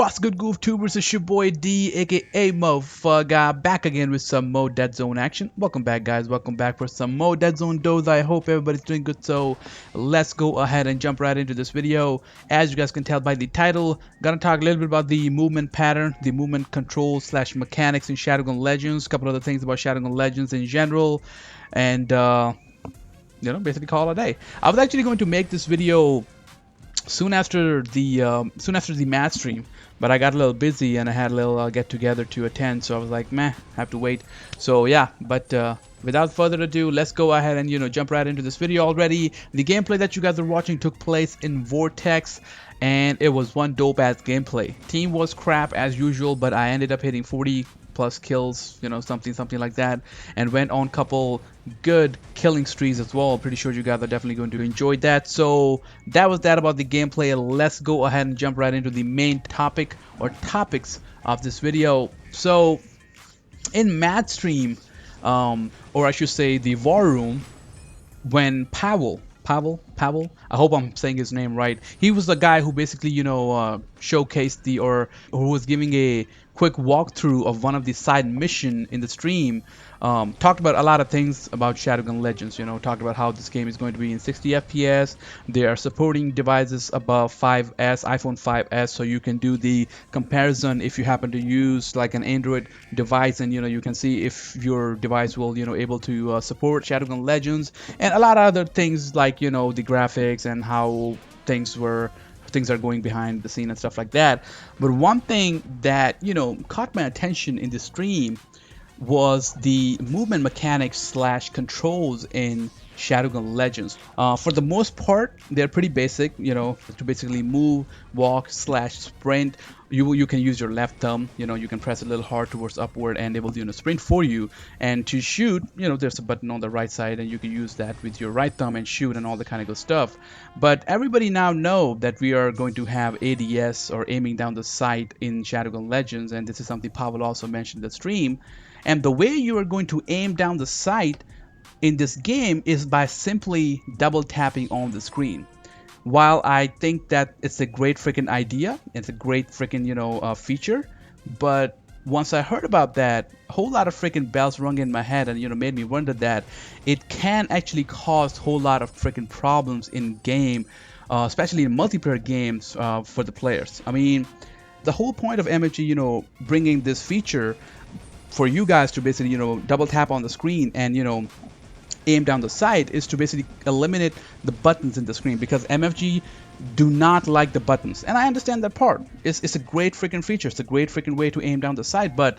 What's good, Goof Tubers? It's your boy D, aka Moh'Fuggah, back again with some more Deadzone action. Welcome back, guys. Welcome back for some more Deadzone dose. I hope everybody's doing good. So let's go ahead and jump right into this video. As you guys can tell by the title, gonna talk a little bit about the movement pattern, the movement control slash mechanics in Shadowgun Legends, a couple other things about Shadowgun Legends in general, and basically call it a day. I was actually going to make this video soon after the match stream, but I got a little busy and I had a little get together to attend, so I was like, meh, have to wait. So yeah, but without further ado, let's go ahead and jump right into this video already. The gameplay that you guys are watching took place in Vortex, and it was one dope ass gameplay. Team was crap as usual, but I ended up hitting 40 plus kills, something like that, and went on couple good killing streaks as well. Pretty sure you guys are definitely going to enjoy that. So that was that about the gameplay. Let's go ahead and jump right into the main topic or topics of this video. So in Mad Stream, or I should say the War Room, when Pavel, I hope I'm saying his name right. He was the guy who basically, showcased or who was giving a quick walkthrough of one of the side mission in the stream. Talked about a lot of things about Shadowgun Legends. Talked about how this game is going to be in 60 FPS. They are supporting devices above 5S, iPhone 5S, so you can do the comparison if you happen to use like an Android device, and you can see if your device will able to support Shadowgun Legends, and a lot of other things like the graphics and how things are going behind the scene and stuff like that. But one thing that caught my attention in the stream was the movement mechanics slash controls in Shadowgun Legends. For the most part, they're pretty basic. To basically move, walk slash sprint, you can use your left thumb. You can press a little hard towards upward and it will sprint for you. And to shoot, there's a button on the right side and you can use that with your right thumb and shoot and all the kind of good stuff. But everybody now know that we are going to have ADS, or aiming down the sight, in Shadowgun Legends, and this is something Pavel also mentioned in the stream. And the way you are going to aim down the sight in this game is by simply double tapping on the screen. While I think that it's a great freaking idea, it's a great freaking feature, but once I heard about that, a whole lot of freaking bells rung in my head, and made me wonder that it can actually cause a whole lot of freaking problems in game, especially in multiplayer games for the players. I mean, the whole point of MFG, bringing this feature for you guys to basically double tap on the screen and aim down the sight is to basically eliminate the buttons in the screen, because MFG do not like the buttons, and I understand that part. It's a great freaking feature, it's a great freaking way to aim down the sight, but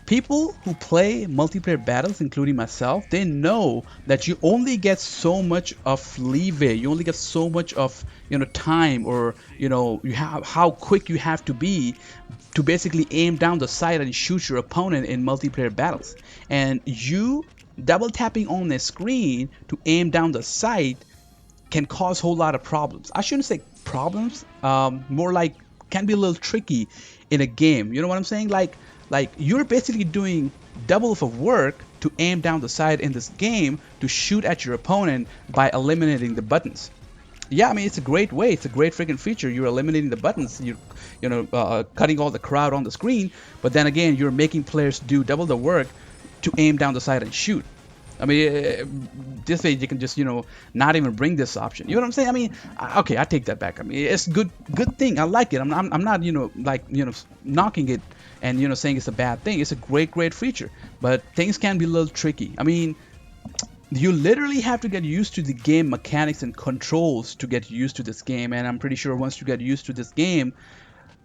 people who play multiplayer battles, including myself, they know that you only get so much of leeway, you only get so much of time, or you have how quick you have to be to basically aim down the sight and shoot your opponent in multiplayer battles. And you double tapping on the screen to aim down the sight can cause a whole lot of problems. I shouldn't say problems, more like can be a little tricky in a game. You know what I'm saying? Like you're basically doing double of work to aim down the sight in this game to shoot at your opponent by eliminating the buttons. Yeah, I mean, it's a great way. It's a great freaking feature. You're eliminating the buttons. You're, cutting all the crowd on the screen. But then again, you're making players do double the work to aim down the sight and shoot. I mean, this way you can just not even bring this option. You know what I'm saying? I mean, okay, I take that back. I mean, it's good thing. I like it. I'm not knocking it and saying it's a bad thing. It's a great feature. But things can be a little tricky. I mean, you literally have to get used to the game mechanics and controls to get used to this game, and I'm pretty sure once you get used to this game,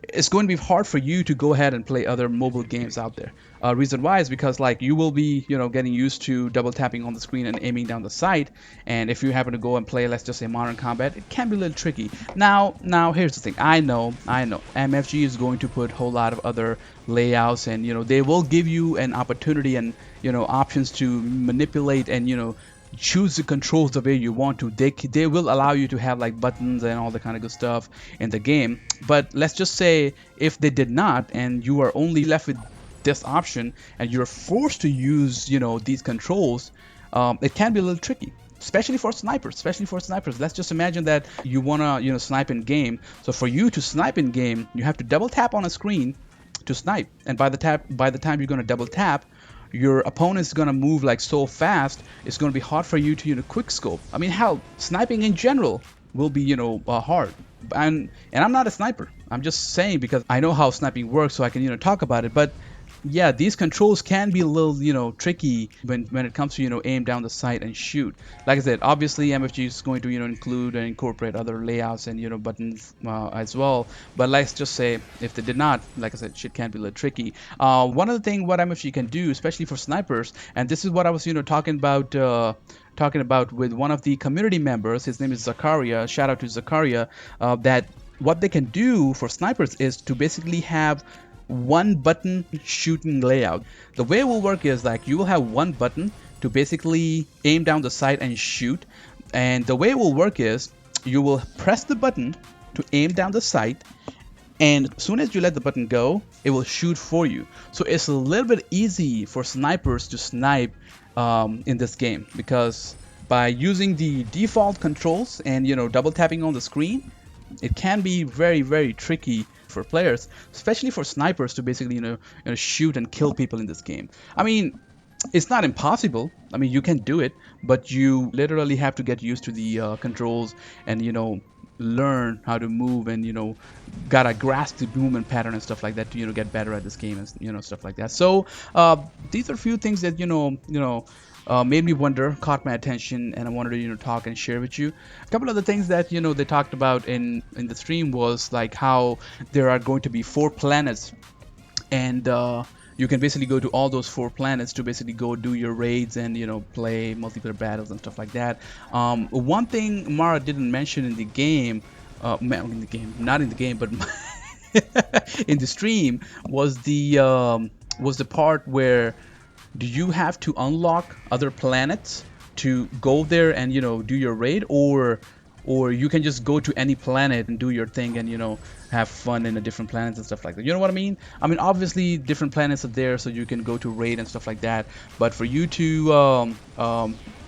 it's going to be hard for you to go ahead and play other mobile games out there. Reason why is because you will be getting used to double tapping on the screen and aiming down the sight, and if you happen to go and play, let's just say, Modern Combat, it can be a little tricky. Now here's the thing. I know MFG is going to put a whole lot of other layouts, and they will give you an opportunity and options to manipulate and choose the controls the way you want to. They will allow you to have like buttons and all the kind of good stuff in the game. But let's just say if they did not, and you are only left with this option and you're forced to use these controls, it can be a little tricky. especially for snipers. Let's just imagine that you wanna snipe in game. So for you to snipe in game, you have to double tap on a screen to snipe, and by the time you're gonna double tap, your opponent's gonna move like so fast, it's gonna be hard for you to quick scope. I mean, hell, sniping in general will be hard. And I'm not a sniper. I'm just saying because I know how sniping works, so I can talk about it. But yeah, these controls can be a little tricky when it comes to aim down the sight and shoot. Like I said, obviously MFG is going to include and incorporate other layouts and buttons as well. But let's just say if they did not, like I said, shit can be a little tricky. One of the things what MFG can do, especially for snipers, and this is what I was talking about with one of the community members. His name is Zakaria. Shout out to Zakaria. That what they can do for snipers is to basically have one button shooting layout. The way it will work is like you will have one button to basically aim down the sight and shoot. And the way it will work is you will press the button to aim down the sight, and as soon as you let the button go, it will shoot for you. So it's a little bit easy for snipers to snipe in this game, because by using the default controls and double tapping on the screen, it can be very tricky for players, especially for snipers, to basically shoot and kill people in this game. I mean, it's not impossible. I mean, you can do it, but you literally have to get used to the controls and learn how to move, and gotta grasp the movement pattern and stuff like that to get better at this game, and stuff like that. So these are a few things that made me wonder, caught my attention, and I wanted to talk and share with you. A couple of the things that they talked about in the stream was like how there are going to be 4 planets, and you can basically go to all those 4 planets to basically go do your raids and play multiplayer battles and stuff like that. One thing Mara didn't mention in the game, not in the game, but in the stream, was the part where do you have to unlock other planets to go there and do your raid, or you can just go to any planet and do your thing and have fun in a different planets and stuff like that. You know what I mean? I mean, obviously different planets are there, so you can go to raid and stuff like that. But for you to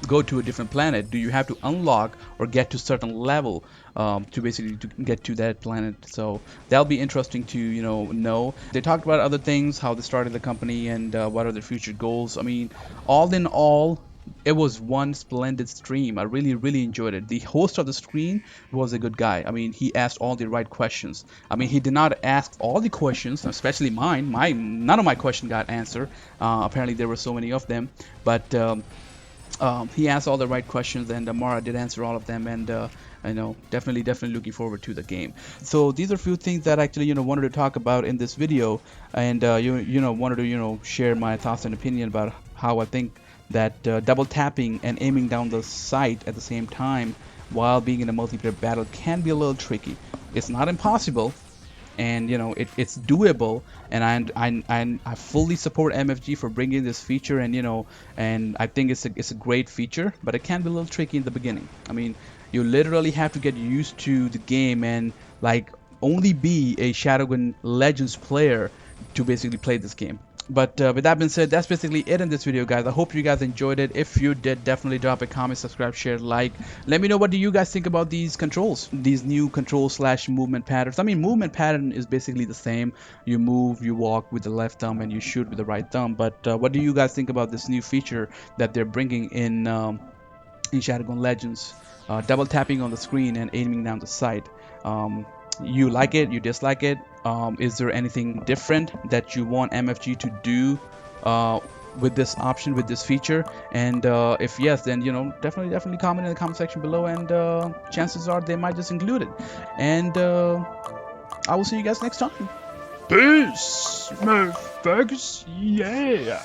go to a different planet, do you have to unlock or get to certain level to basically to get to that planet? So that'll be interesting to know. They talked about other things, how they started the company, and what are their future goals. I mean, all in all, it was one splendid stream. I really enjoyed it. The host of the stream was a good guy. I mean, he asked all the right questions. I mean, he did not ask all the questions, especially mine. None of my questions got answered. Apparently there were so many of them, but he asked all the right questions, and Mara did answer all of them, and I know, definitely looking forward to the game. So these are a few things that actually wanted to talk about in this video, and wanted to share my thoughts and opinion about how I think that double tapping and aiming down the sight at the same time while being in a multiplayer battle can be a little tricky. It's not impossible, and it's doable, and I fully support MFG for bringing this feature, and and I think it's a great feature, but it can be a little tricky in the beginning. I mean, you literally have to get used to the game and like only be a Shadowgun Legends player to basically play this game. But with that being said, that's basically it in this video, guys. I hope you guys enjoyed it. If you did, definitely drop a comment, subscribe, share, like. Let me know, what do you guys think about these controls, these new control / movement patterns. I mean, movement pattern is basically the same. You move, you walk with the left thumb, and you shoot with the right thumb. But what do you guys think about this new feature that they're bringing in Shadowgun Legends? Double tapping on the screen and aiming down the sight. You like it? You dislike it? Is there anything different that you want MFG to do with this option, with this feature? And if yes, then definitely comment in the comment section below, and chances are they might just include it. And I will see you guys next time. Peace, motherfuckers. Yeah.